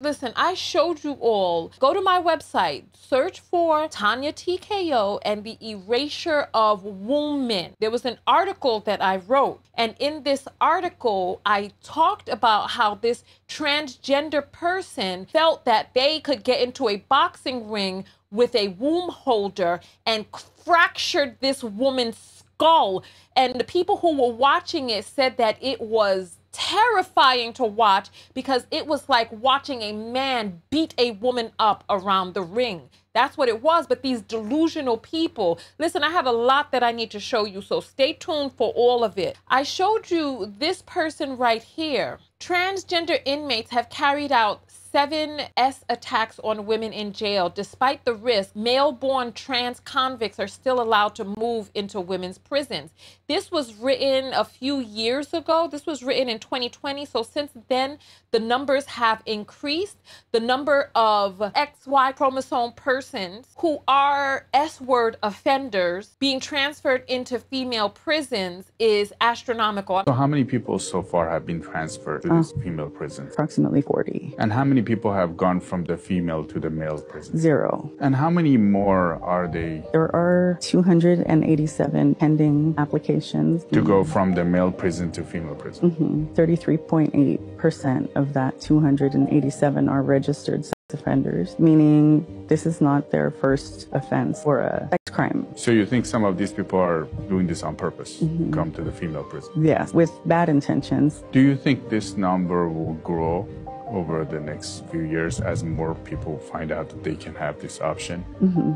Listen, I showed you all. Go to my website, search for Tanya TKO and the erasure of Wombmyn. There was an article that I wrote, and in this article, I talked about how this transgender person felt that they could get into a boxing ring with a womb holder and fractured this woman's skull. And the people who were watching it said that it was terrifying to watch because it was like watching a man beat a woman up around the ring. That's what it was. But these delusional people, listen, I have a lot that I need to show you, so stay tuned for all of it. I showed you this person right here. Transgender inmates have carried out 7 attacks on women in jail. Despite the risk, male-born trans convicts are still allowed to move into women's prisons. This was written a few years ago. This was written in 2020. So since then, the numbers have increased. The number of XY chromosome persons who are S-word offenders being transferred into female prisons is astronomical. So how many people so far have been transferred to this female prison? Approximately 40. And how many people have gone from the female to the male prison? 0. And how many more are they? There are 287 pending applications. To go from the male prison to female prison? 33.8% of that 287 are registered sex offenders, meaning this is not their first offense or a sex crime. So you think some of these people are doing this on purpose, to come to the female prison? Yes, with bad intentions. Do you think this number will grow over the next few years as more people find out that they can have this option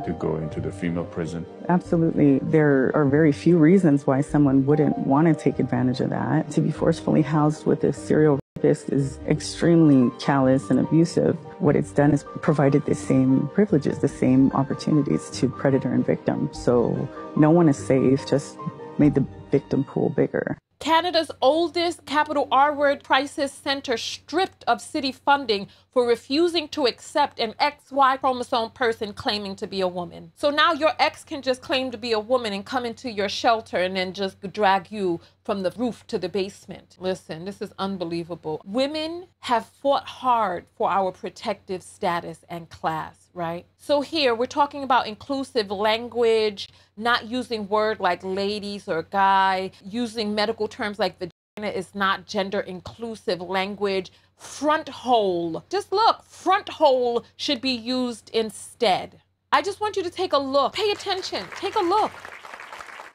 to go into the female prison? Absolutely. There are very few reasons why someone wouldn't want to take advantage of that. To be forcefully housed with a serial rapist is extremely callous and abusive. What it's done is provided the same privileges, the same opportunities to predator and victim. So no one is safe, just made the victim pool bigger. Canada's oldest capital R word crisis center stripped of city funding for refusing to accept an XY chromosome person claiming to be a woman. So now your ex can just claim to be a woman and come into your shelter and then just drag you from the roof to the basement. Listen, this is unbelievable. Women have fought hard for our protective status and class, right? So here we're talking about inclusive language, not using words like ladies or guy, using medical terms like vagina is not gender inclusive language. Front hole, just look, front hole should be used instead. I just want you to take a look, pay attention, take a look.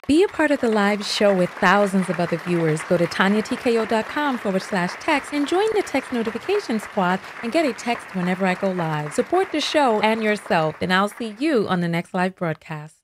Be a part of the live show with thousands of other viewers. Go to TanyaTKO.com/text and join the text notification squad and get a text whenever I go live. Support the show and yourself, and I'll see you on the next live broadcast.